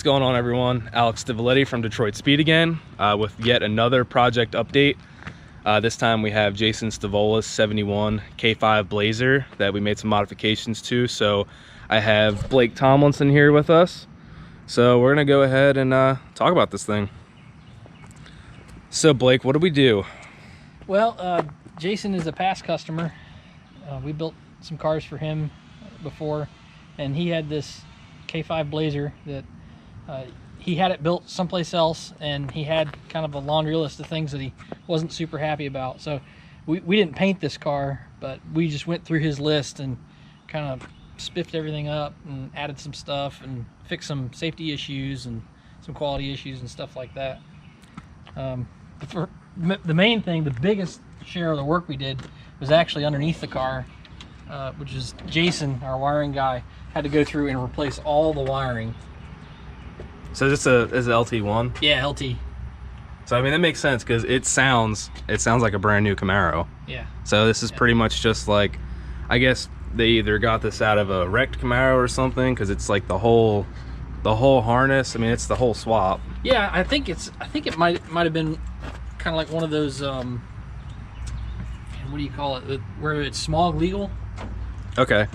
going on, everyone? Alex Stavola from Detroit Speed again, with yet another project update. This time we have Jason Stavola's 71 K5 Blazer that we made some modifications to. So I have Blake Tomlinson here with us. So we're gonna go ahead and talk about this thing. So Blake, what did we do? Well, Jason is a past customer. We built some cars for him before, and he had this K5 Blazer that he had it built someplace else, and he had kind of a laundry list of things that he wasn't super happy about. So we didn't paint this car, but we just went through his list and kind of spiffed everything up and added some stuff and fixed some safety issues and some quality issues and stuff like that. The main thing, the biggest share of the work we did was actually underneath the car, which is Jason, our wiring guy, had to go through and replace all the wiring. So this is LT1? Yeah, LT. So I mean that makes sense because it sounds like a brand new Camaro. Yeah. So this is pretty much just like, I guess they either got this out of a wrecked Camaro or something, because it's like the whole harness. I mean, it's the whole swap. Yeah, I think it might have been kind of like one of those what do you call it, where it's smog legal. Okay.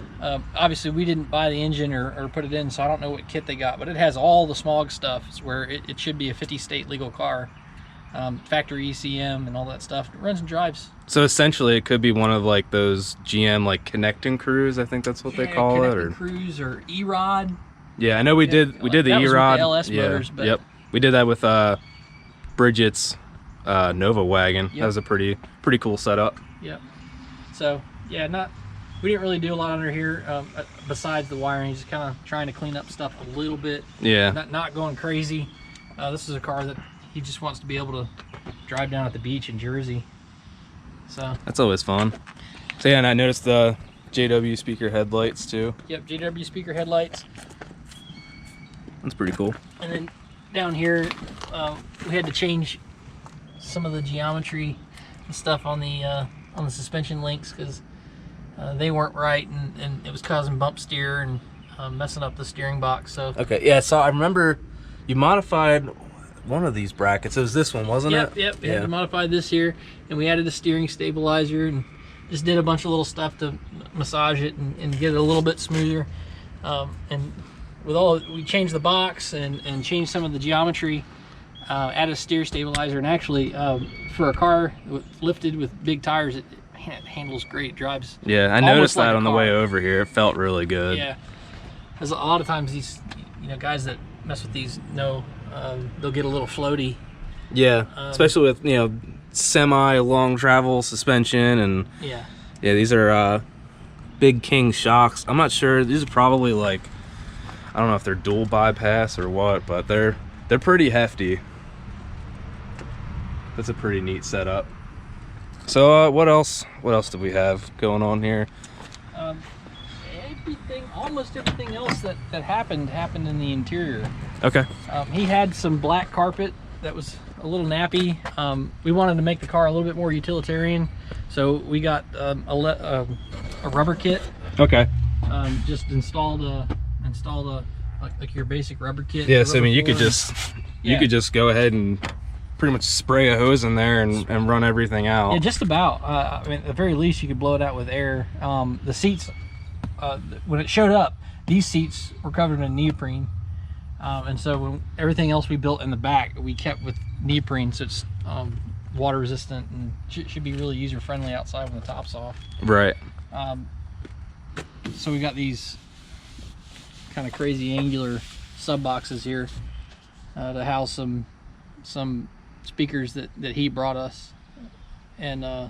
Obviously we didn't buy the engine or put it in, so I don't know what kit they got, but it has all the smog stuff. It's where it should be a 50 state legal car, factory ECM and all that stuff. It runs and drives. So essentially it could be one of like those GM like connecting crews, I think that's what they call it, or crews, or E-Rod. Yeah, I know we did the E-Rod. LS motors, but yep, we did that with Bridget's Nova wagon. Yep. That was a pretty cool setup. Yep. So yeah, we didn't really do a lot under here besides the wiring. Just kind of trying to clean up stuff a little bit. Yeah. Not going crazy. This is a car that he just wants to be able to drive down at the beach in Jersey. So that's always fun. So yeah, and I noticed the JW speaker headlights too. Yep, JW speaker headlights. That's pretty cool. And then down here, we had to change some of the geometry and stuff on the suspension links because they weren't right, and it was causing bump steer and messing up the steering box. So okay, yeah. So I remember you modified one of these brackets. It was this one, wasn't it? Yep. We had to modify this here, and we added a steering stabilizer and just did a bunch of little stuff to massage it and get it a little bit smoother. And we changed the box and changed some of the geometry, added a steer stabilizer, and actually for a car lifted with big tires, it handles great. It drives. Yeah, I noticed that on the way over here. It felt really good. Yeah, because a lot of times these guys that mess with these know they'll get a little floaty. Yeah, especially with semi long travel suspension, and yeah, these are Big King shocks. I'm not sure. These are probably like, I don't know if they're dual bypass or what, but they're pretty hefty. That's a pretty neat setup. So what else do we have going on here? Almost everything else that happened in the interior. Okay. He had some black carpet that was a little nappy. We wanted to make the car a little bit more utilitarian, so we got a rubber kit. Okay. Just installed like your basic rubber kit. Yeah, so I mean you could just go ahead and pretty much spray a hose in there and run everything out. Yeah, just about. I mean, at the very least, you could blow it out with air. The seats, when it showed up, these seats were covered in neoprene, and so when everything else we built in the back, we kept with neoprene, so it's water resistant and should be really user friendly outside when the top's off. Right. So we got these kind of crazy angular sub boxes here to house some speakers that he brought us, and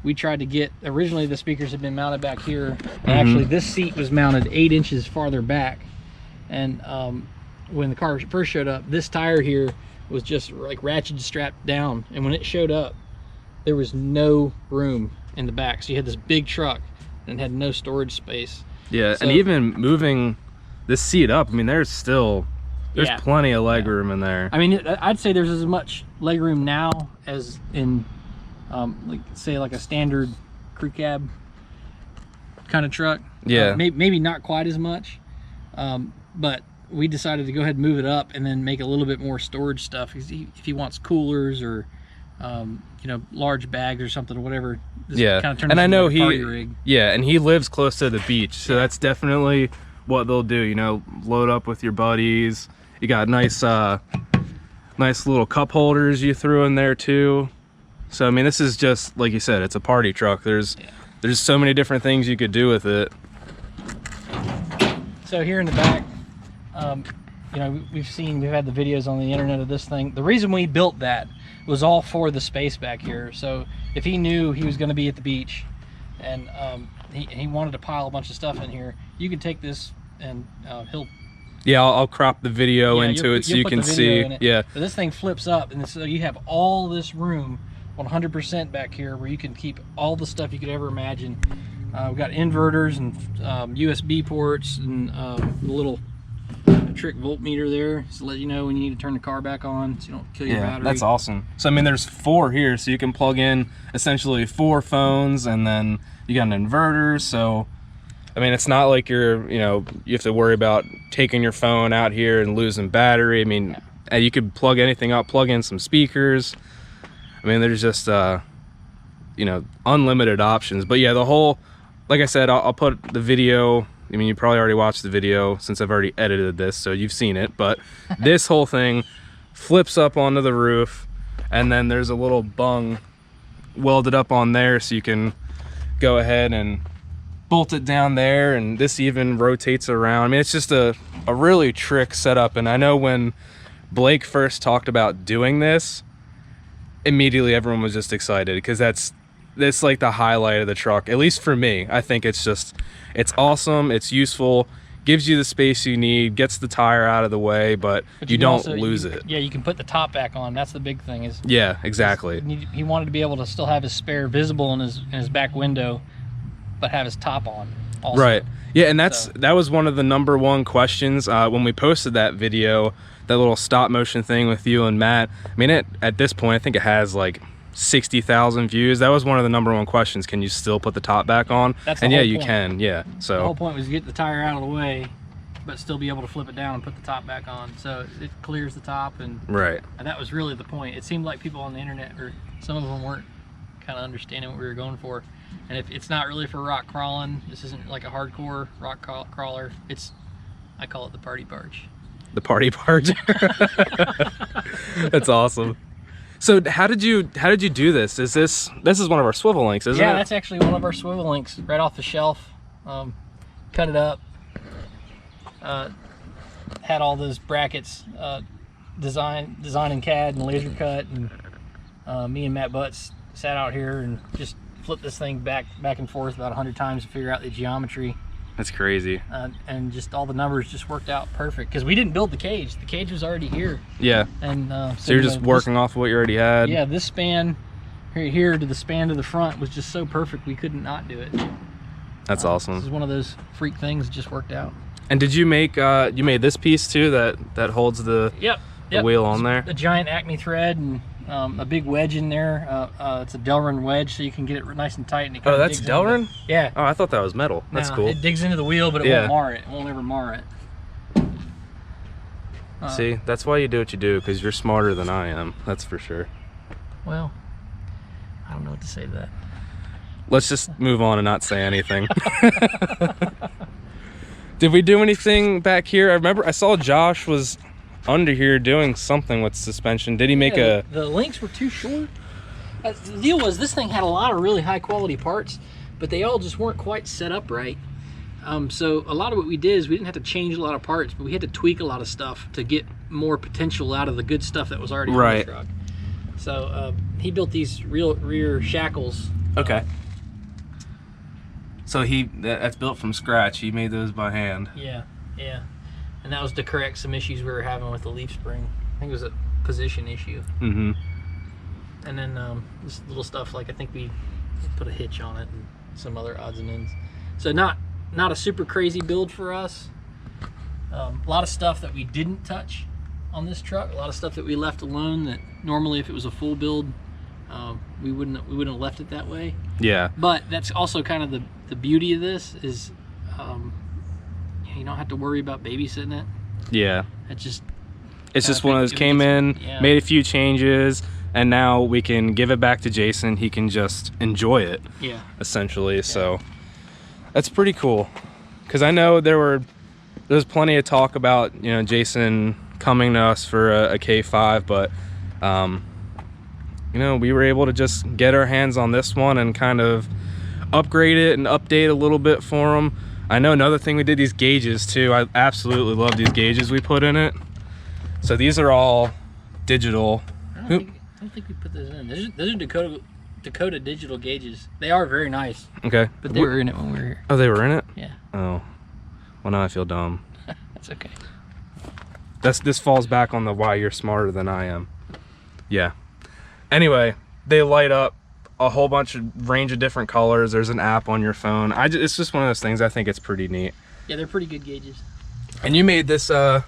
we tried to get, originally the speakers had been mounted back here. Actually this seat was mounted 8 inches farther back, and when the car first showed up, this tire here was just like ratchet strapped down, and when it showed up there was no room in the back, so you had this big truck and had no storage space. Yeah, so, and even moving this seat up, I mean there's plenty of leg room in there. I mean, I'd say there's as much leg room now as in like say like a standard crew cab kind of truck. Yeah. Maybe not quite as much, but we decided to go ahead and move it up and then make a little bit more storage stuff. If he wants coolers or you know, large bags or something or whatever. Yeah, kind of turns and I know into a party rig. Yeah, and he lives close to the beach, so that's definitely what they'll do. You know, load up with your buddies. You got nice nice little cup holders you threw in there too. So I mean, this is just like you said, it's a party truck. There's so many different things you could do with it. So here in the back, you know, we've had the videos on the internet of this thing. The reason we built that was all for the space back here. So if he knew he was going to be at the beach and he wanted to pile a bunch of stuff in here, you can take this and he'll... Yeah, I'll crop the video into it so you can see. Yeah. But this thing flips up, and so you have all this room, 100% back here, where you can keep all the stuff you could ever imagine. We've got inverters and USB ports and the little trick voltmeter there to let you know when you need to turn the car back on so you don't kill your battery. That's awesome. So I mean, there's 4 here, so you can plug in essentially 4 phones, and then you got an inverter. So I mean, it's not like you have to worry about taking your phone out here and losing battery. I mean, you could plug anything up, plug in some speakers. I mean, there's just you know, unlimited options. But yeah, the whole, like I said, I'll put the video. I mean, you probably already watched the video since I've already edited this, so you've seen it. But this whole thing flips up onto the roof, and then there's a little bung welded up on there, so you can go ahead and bolt it down there, and this even rotates around. I mean, it's just a really trick setup. And I know when Blake first talked about doing this, immediately everyone was just excited, because that's like the highlight of the truck, at least for me. I think it's awesome, it's useful, gives you the space you need, gets the tire out of the way, but you don't lose it. Yeah, you can put the top back on. That's the big thing. Yeah, exactly. He wanted to be able to still have his spare visible in his back window, but have his top on also. Right. Yeah, and that was one of the #1 questions when we posted that video, that little stop motion thing with you and Matt. I mean, at this point, I think it has like 60,000 views. That was one of the #1 questions. Can you still put the top back on? And yeah, you can. Yeah. So the whole point was to get the tire out of the way, but still be able to flip it down and put the top back on, so it clears the top. And that was really the point. It seemed like people on the internet, or some of them, weren't kind of understanding what we were going for. And if it's not really for rock crawling, this isn't like a hardcore rock crawler. I call it the party barge. The party barge. That's awesome. So how did you do this? This is one of our swivel links, isn't it? Yeah, that's actually one of our swivel links, right off the shelf. Cut it up. Had all those brackets design in CAD and laser cut, and me and Matt Butts sat out here and just flipped this thing back and forth about 100 times to figure out the geometry. That's crazy. And just all the numbers just worked out perfect, because we didn't build the cage. The cage was already here. Yeah. And so you're just working off of what you already had. Yeah, this span here to the span to the front was just so perfect we couldn't not do it. That's awesome. This is one of those freak things that just worked out. And did you make you made this piece too that holds the wheel on there? A giant Acme thread and a big wedge in there. It's a Delrin wedge, so you can get it nice and tight. And it that's Delrin? Yeah. Oh, I thought that was metal. That's cool. It digs into the wheel, but it won't mar it. It won't ever mar it. See, that's why you do what you do, because you're smarter than I am. That's for sure. Well, I don't know what to say to that. Let's just move on and not say anything. Did we do anything back here? I remember I saw Josh was under here doing something with suspension. Did he make the links were too short? The deal was, this thing had a lot of really high quality parts, but they all just weren't quite set up right. So a lot of what we did is we didn't have to change a lot of parts, but we had to tweak a lot of stuff to get more potential out of the good stuff that was already on the truck. So he built these rear shackles. Okay. So that's built from scratch. He made those by hand. Yeah. And that was to correct some issues we were having with the leaf spring. I think it was a position issue. Mm-hmm. And then this little stuff, like I think we put a hitch on it and some other odds and ends. So not a super crazy build for us. A lot of stuff that we didn't touch on this truck. A lot of stuff that we left alone that normally, if it was a full build, we wouldn't have left it that way. Yeah. But that's also kind of the beauty of this is you don't have to worry about babysitting it. Yeah. It's just one of those, came in, yeah. made a few changes, and now we can give it back to Jason. He can just enjoy it. Yeah. Essentially. Yeah. So that's pretty cool. Because I know there's plenty of talk about, you know, Jason coming to us for a K5, but you know, we were able to just get our hands on this one and kind of upgrade it and update a little bit for him. I know another thing, we did these gauges too. I absolutely love these gauges we put in it. So these are all digital. I don't think we put those in. Those are Dakota digital gauges. They are very nice. Okay. But they were in it when we were here. Oh, they were in it? Yeah. Oh. Well, now I feel dumb. That's okay. This falls back on the why you're smarter than I am. Yeah. Anyway, they light up a whole bunch of range of different colors. There's an app on your phone. It's just one of those things. I think it's pretty neat. Yeah, they're pretty good gauges. And you made this the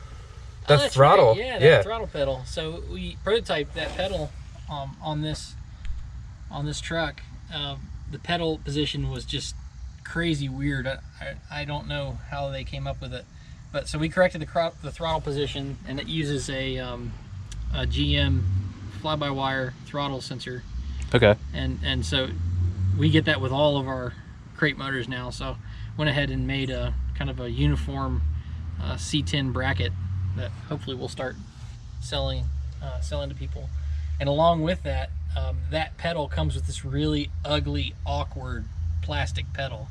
throttle. Right. Yeah, that throttle pedal. So we prototyped that pedal on this truck. The pedal position was just crazy weird. I don't know how they came up with it, but so we corrected the throttle position, and it uses a GM fly-by-wire throttle sensor. Okay. And so we get that with all of our crate motors now. So went ahead and made a kind of a uniform C10 bracket that hopefully we'll start selling to people. And along with that, that pedal comes with this really ugly, awkward plastic pedal.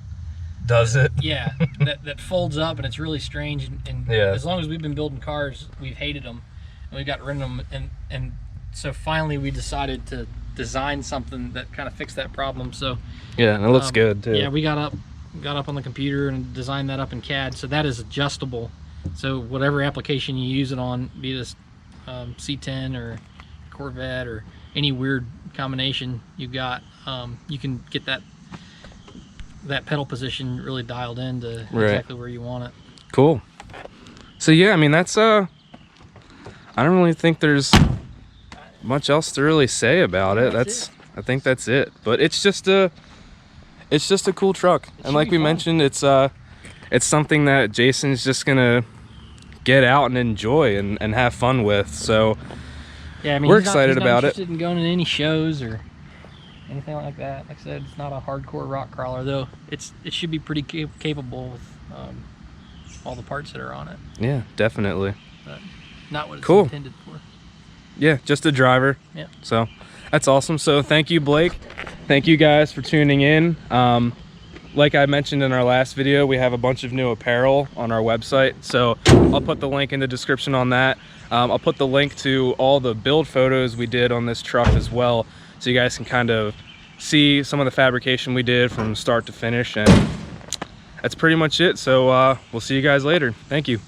Does it? Yeah, that folds up, and it's really strange. And yeah. As long as we've been building cars, we've hated them, and we got rid of them. And so finally, we decided to design something that kind of fixed that problem. So yeah, and it looks good too. Yeah, we got up on the computer and designed that up in CAD. So that is adjustable. So whatever application you use it on, be this C10 or Corvette or any weird combination you got, you can get that pedal position really dialed in to exactly where you want it. Cool. So yeah, I mean, that's I don't really think there's much else to really say about it. I think that's it. But it's just a cool truck. And like we mentioned, it's something that Jason's just gonna get out and enjoy and have fun with. So yeah, I mean, we're excited about it. He's not interested in going to any shows or anything like that. Like I said, it's not a hardcore rock crawler, though. It should be pretty capable with all the parts that are on it. Yeah, definitely. But not what it's cool. intended for. Yeah, just a driver. Yeah. So that's awesome. So thank you, Blake. Thank you guys for tuning in. Like I mentioned in our last video, we have a bunch of new apparel on our website. So I'll put the link in the description on that. I'll put the link to all the build photos we did on this truck as well, so you guys can kind of see some of the fabrication we did from start to finish. And that's pretty much it. So we'll see you guys later. Thank you.